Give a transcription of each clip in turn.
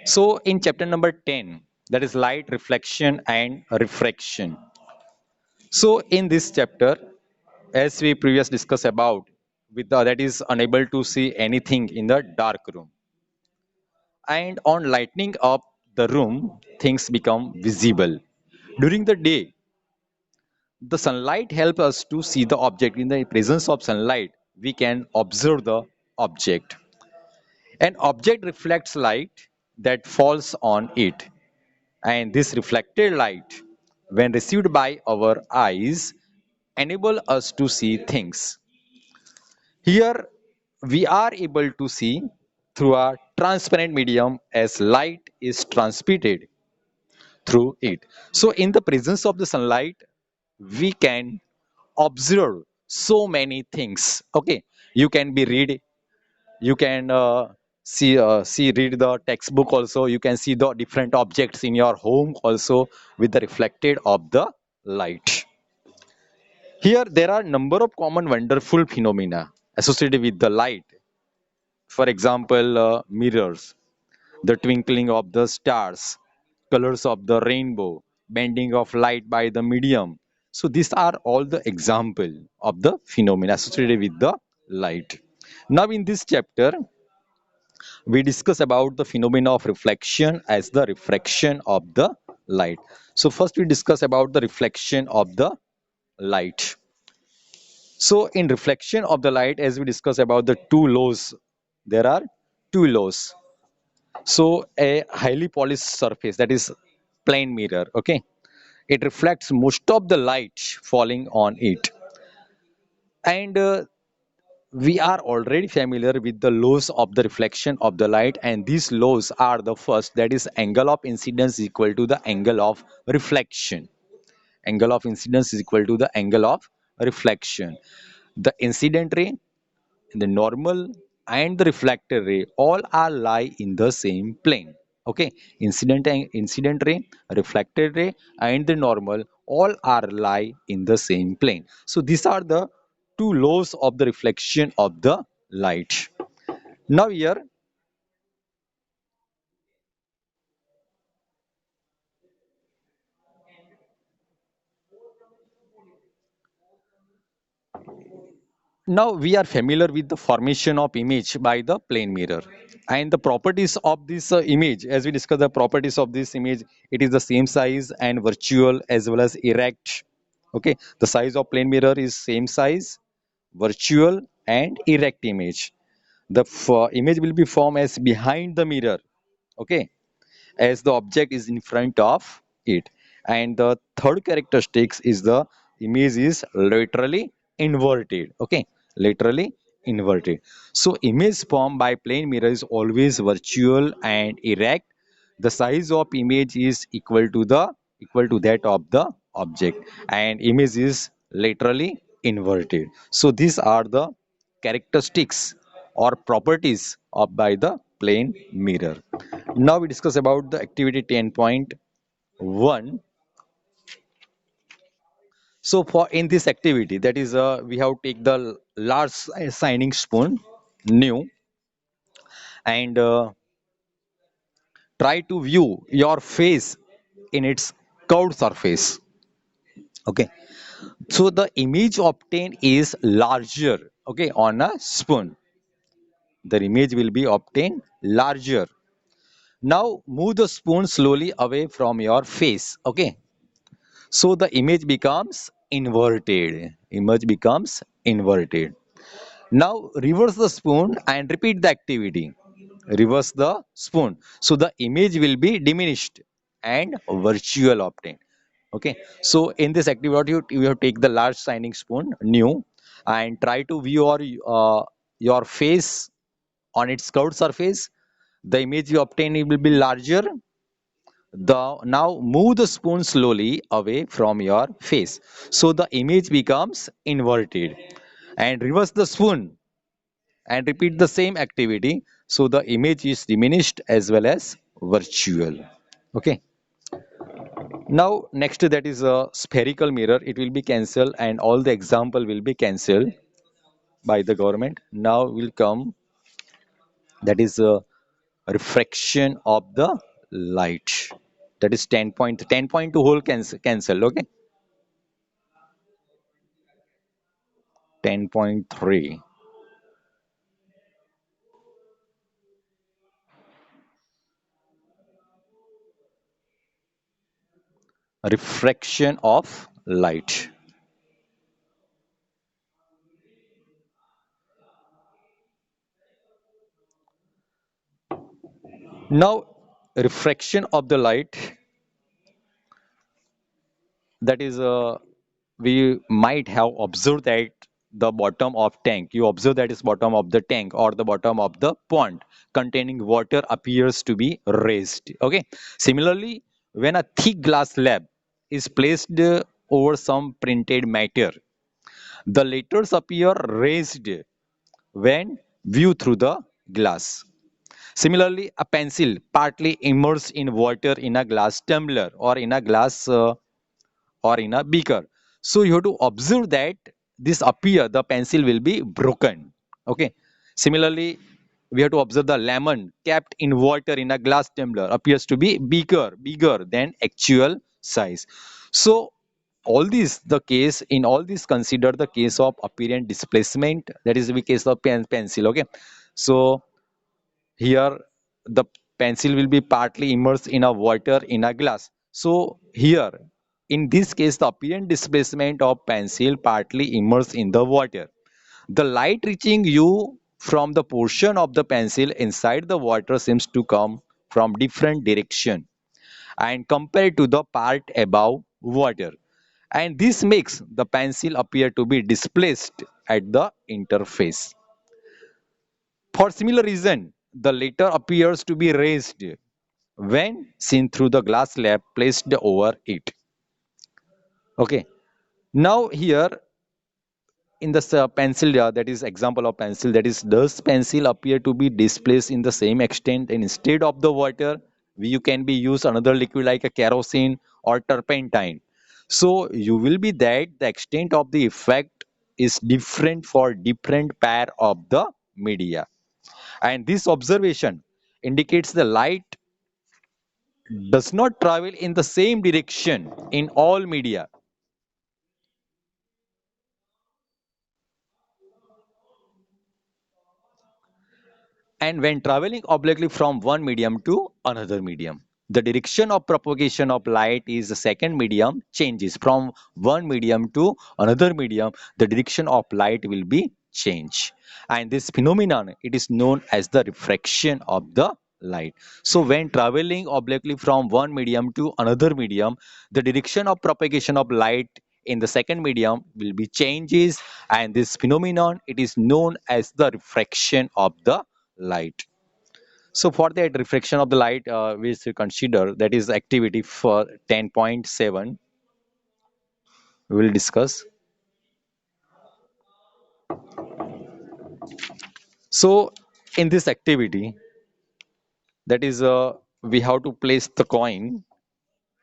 So in chapter number 10, that is light reflection and refraction. So in this chapter, as we previously discussed about, with the that is unable to see anything in the dark room, and on lighting up the room, things become visible. During the day, the sunlight helps us to see the object. In the presence of sunlight, we can observe the object. An object reflects light that falls on it, and this reflected light, when received by our eyes, enable us to see things. Here, we are able to see through a transparent medium as light is transmitted through it. So, in the presence of the sunlight, we can observe so many things. Okay, you can be read, you can see read the textbook also. You can see the different objects in your home also with the reflected of the light. Here, there are number of common wonderful phenomena associated with the light. For example, mirrors, the twinkling of the stars, colors of the rainbow, bending of light by the medium. So these are all the example of the phenomena associated with the light. Now in this chapter, we discuss about the phenomena of reflection as the refraction of the light. So first we discuss about the reflection of the light. So in reflection of the light, as we discuss about the two laws, there are two laws. So a highly polished surface, that is plane mirror, okay, it reflects most of the light falling on it. And we are already familiar with the laws of the reflection of the light, and these laws are the first, that is angle of incidence is equal to the angle of reflection. Angle of incidence is equal to the angle of reflection. The incident ray, the normal, and the reflected ray all are lie in the same plane. Okay, incident ray, reflected ray, and the normal all are lie in the same plane. So these are the two laws of the reflection of the light. Now here, now we are familiar with the formation of image by the plane mirror and the properties of this image. As we discuss the properties of this image, it is the same size and virtual as well as erect. Okay, the size of plane mirror is same size, virtual and erect image. The image will be formed as behind the mirror, okay, as the object is in front of it. And the third characteristics is the image is laterally inverted. Okay, laterally inverted. So image formed by plane mirror is always virtual and erect. The size of image is equal to that of the object, and image is laterally inverted. So these are the characteristics or properties of by the plane mirror. Now we discuss about the activity 10.1. So for in this activity, that is we have take the large shining spoon, new, and try to view your face in its curved surface. Okay, so the image obtained is larger. Okay, on a spoon, the image will be obtained larger. Now move the spoon slowly away from your face. Okay, so the image becomes inverted. Image becomes inverted. Now reverse the spoon and repeat the activity. Reverse the spoon. So the image will be diminished and virtual obtained. Okay. So in this activity, what you have take the large shining spoon, new, and try to view your face on its curved surface. The image you obtain it will be larger. The now move the spoon slowly away from your face. So the image becomes inverted. And reverse the spoon and repeat the same activity. So the image is diminished as well as virtual. Okay. Now next to that is a spherical mirror. It will be cancelled and all the example will be cancelled by the government. Now will come that is refraction of the light. That is 10.2 whole cancel. Okay, 10.3 refraction of light. Now, refraction of the light, that is we might have observed that the bottom of tank, you observe that is bottom of the tank or the bottom of the pond containing water appears to be raised. Okay, similarly, when a thick glass slab is placed over some printed matter, the letters appear raised when viewed through the glass. Similarly, a pencil partly immersed in water in a glass tumbler or in a glass or in a beaker. So you have to observe that this appear, the pencil will be broken. Okay. Similarly, we have to observe the lemon kept in water in a glass tumbler appears to be bigger than actual size. So all these the case in all these consider the case of apparent displacement, that is the case of pencil. Okay. So here the pencil will be partly immersed in a water in a glass. So here in this case the apparent displacement of pencil partly immersed in the water. The light reaching you from the portion of the pencil inside the water seems to come from different direction and compared to the part above water. And this makes the pencil appear to be displaced at the interface. For similar reason, the letter appears to be raised when seen through the glass slab placed over it. Okay. Now here in the pencil, that is example of pencil, that is does pencil appear to be displaced in the same extent, and instead of the water you can be use another liquid like a kerosene or turpentine. So you will be that the extent of the effect is different for different pair of the media. And this observation indicates the light does not travel in the same direction in all media. And when traveling obliquely from one medium to another medium, the direction of propagation of light is the second medium changes from one medium to another medium, the direction of light will be changed. And this phenomenon, it is known as the refraction of the light. So when traveling obliquely from one medium to another medium, the direction of propagation of light in the second medium will be changes, and this phenomenon, it is known as the refraction of the light. So for that refraction of the light, we should consider that is activity for 10.7 we will discuss. So in this activity, that is we have to place the coin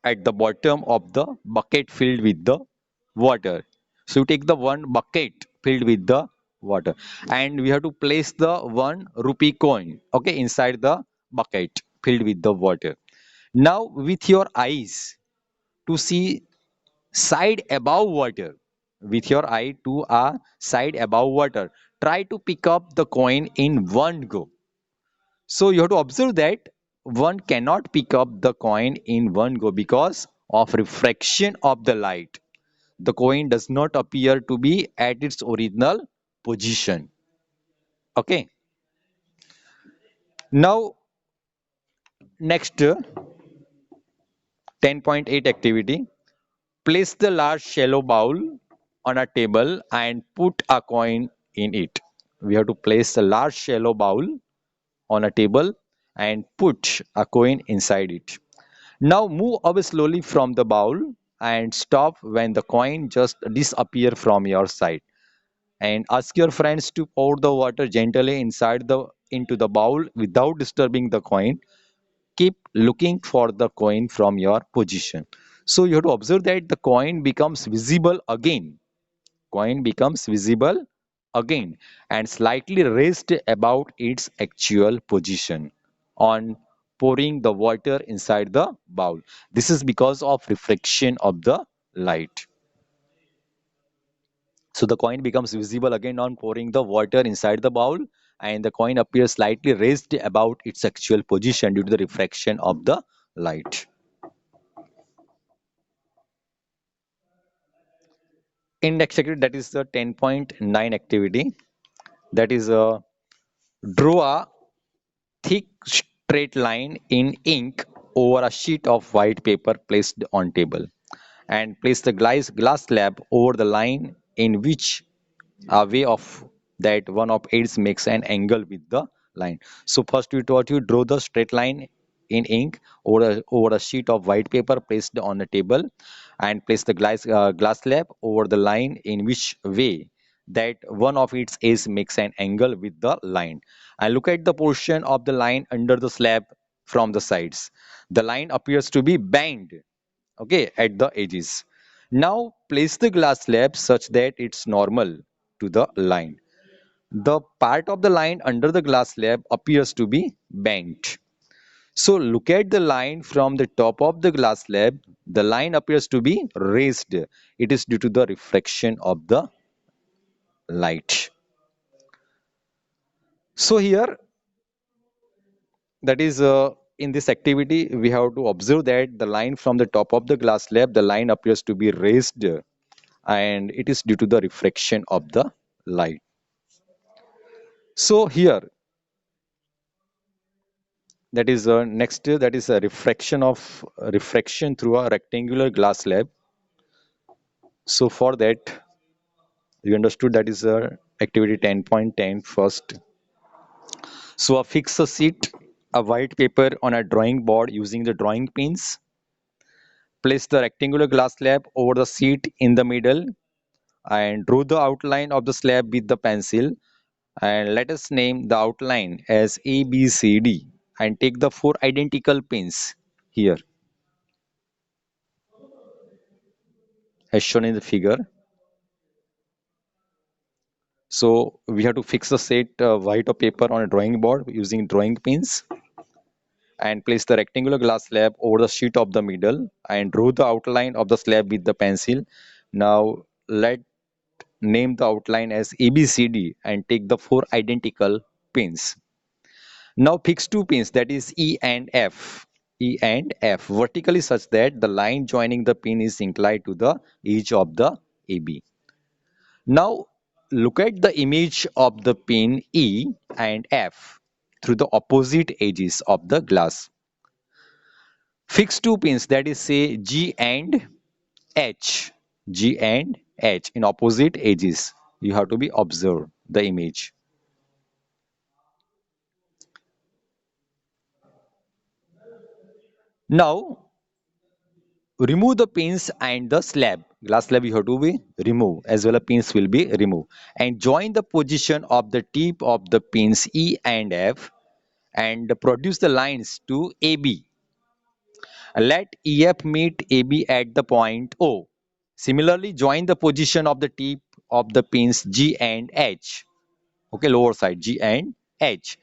at the bottom of the bucket filled with the water. So you take the one bucket filled with the water and we have to place the 1 rupee coin, okay, inside the bucket filled with the water. Now with your eyes to see side above water, with your eye to a side above water, try to pick up the coin in one go. So you have to observe that one cannot pick up the coin in one go because of refraction of the light. The coin does not appear to be at its original position. Okay. Now next 10.8 activity. Place the large shallow bowl on a table and put a coin in it. We have to place a large shallow bowl on a table and put a coin inside it. Now move away slowly from the bowl and stop when the coin just disappear from your sight. And ask your friends to pour the water gently inside the into the bowl without disturbing the coin. Keep looking for the coin from your position. So you have to observe that the coin becomes visible again. Coin becomes visible again and slightly raised about its actual position. on pouring the water inside the bowl. This is because of refraction of the light. So the coin becomes visible again on pouring the water inside the bowl, and the coin appears slightly raised about its actual position due to the refraction of the light. In next activity, that is the 10.9 activity, that is draw a thick straight line in ink over a sheet of white paper placed on table, and place the glass slab over the line in which a way of that one of aids makes an angle with the line. So first we taught you draw the straight line in ink over a sheet of white paper placed on the table, and place the glass slab over the line in which way that one of its edges makes an angle with the line. And look at the portion of the line under the slab from the sides. The line appears to be bent, okay, at the edges. Now place the glass slab such that it's normal to the line. The part of the line under the glass slab appears to be bent. So look at the line from the top of the glass slab. The line appears to be raised. It is due to the refraction of the light. So here, that is in this activity, we have to observe that the line from the top of the glass slab, the line appears to be raised, and it is due to the refraction of the light. So here, that is next, that is a refraction through a rectangular glass slab. So for that, you understood that is activity 10.10 first. So fix a sheet, a white paper on a drawing board using the drawing pins. Place the rectangular glass slab over the sheet in the middle, and draw the outline of the slab with the pencil, and let us name the outline as ABCD, and take the four identical pins here as shown in the figure. So we have to fix the set white of paper on a drawing board using drawing pins, and place the rectangular glass slab over the sheet of the middle, and draw the outline of the slab with the pencil. Now let name the outline as ABCD and take the four identical pins. Now fix two pins, that is E and F vertically such that the line joining the pin is inclined to the edge of the AB. Now look at the image of the pin E and F through the opposite edges of the glass. Fix two pins, that is say G and H. G and H in opposite edges. You have to be observe the image. Now remove the pins and the slab. Glass slab you have to be remove, as well as pins will be removed. And join the position of the tip of the pins E and F, and produce the lines to AB. Let EF meet AB at the point O. Similarly, join the position of the tip of the pins G and H. Okay, lower side G and H,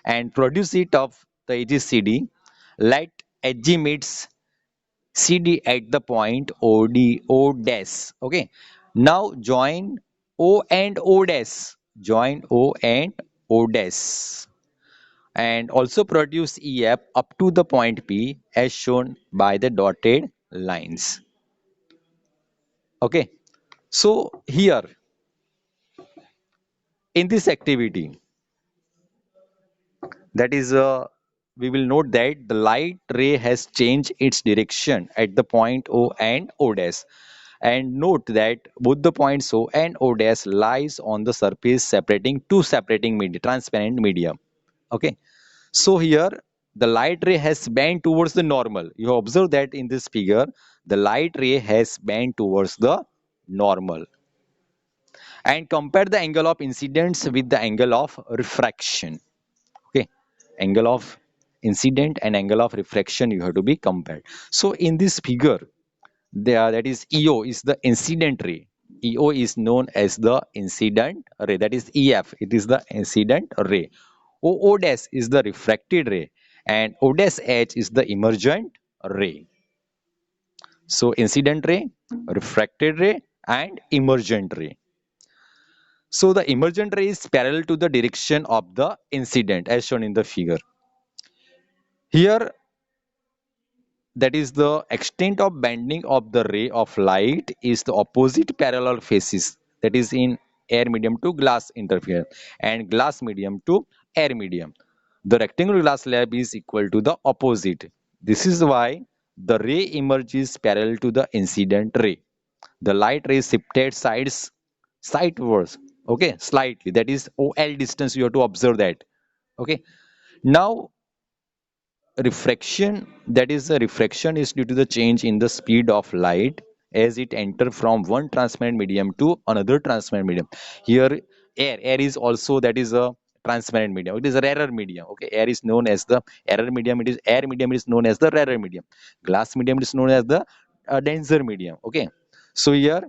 and produce it of the edges CD. Let HG meets CD at the point OD O dash. Okay. Now join O and O dash. Join O and O dash. And also produce EF up to the point P as shown by the dotted lines. Okay. So here in this activity, that is we will note that the light ray has changed its direction at the point O and O dash, and note that both the points O and O dash lies on the surface separating two separating media, transparent medium. Okay, so here the light ray has bent towards the normal. You observe that in this figure the light ray has bent towards the normal, and compare the angle of incidence with the angle of refraction. Okay, angle of incident and angle of refraction you have to be compared. So in this figure there, that is EO is the incident ray. EO is known as the incident ray, that is EF, it is the incident ray. OO dash is the refracted ray, and O dash H is the emergent ray. So incident ray, refracted ray, and emergent ray. So the emergent ray is parallel to the direction of the incident as shown in the figure. Here, that is the extent of bending of the ray of light is the opposite parallel faces, that is in air medium to glass interference and glass medium to air medium. The rectangular glass slab is equal to the opposite. This is why the ray emerges parallel to the incident ray. The light ray shifted sides sidewards, okay, slightly. That is OL distance. You have to observe that. Okay. Now refraction, that is the refraction is due to the change in the speed of light as it enter from one transparent medium to another transparent medium. Here air is also, that is a transparent medium. It is a rarer medium. Okay, air is known as the error medium. It is air medium, it is known as the rarer medium. Glass medium is known as the denser medium. Okay, so here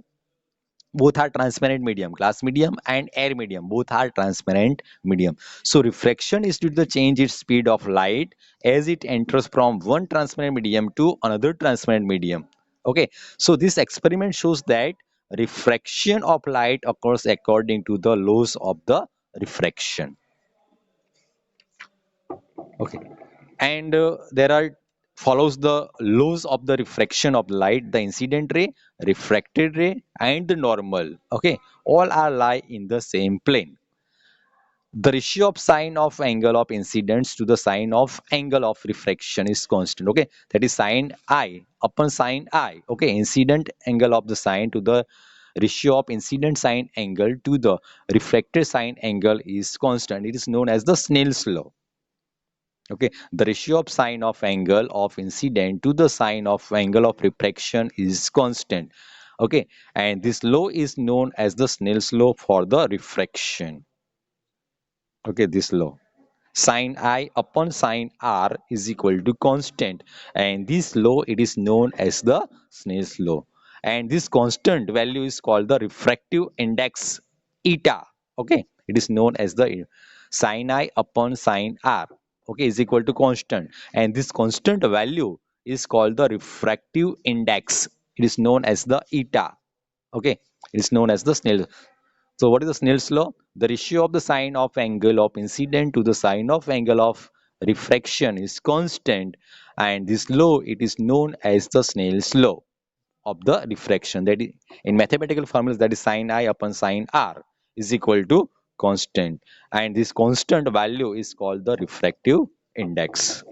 both are transparent medium. Glass medium and air medium, both are transparent medium. So refraction is due to the change in speed of light as it enters from one transparent medium to another transparent medium. Okay, so this experiment shows that refraction of light occurs according to the laws of the refraction. Okay, and there are follows the laws of the refraction of light: the incident ray, refracted ray, and the normal. Okay, all are lie in the same plane. The ratio of sine of angle of incidence to the sine of angle of refraction is constant. Okay, that is sine I upon sine I. Okay, incident angle of the sine to the ratio of incident sine angle to the refracted sine angle is constant. It is known as the Snell's law. Okay, the ratio of sine of angle of incident to the sine of angle of refraction is constant. Okay, and this law is known as the Snell's law for the refraction. Okay, this law. Sine I upon sine R is equal to constant, and this law it is known as the Snell's law. And this constant value is called the refractive index eta. Okay, it is known as the sine I upon sine R. Okay, is equal to constant, and this constant value is called the refractive index. It is known as the eta. Okay, it is known as the Snell. So what is the Snell's law? The ratio of the sine of angle of incident to the sine of angle of refraction is constant, and this law it is known as the Snell's law of the refraction. That is, in mathematical formulas, that is sine I upon sine R is equal to constant, and this constant value is called the refractive index.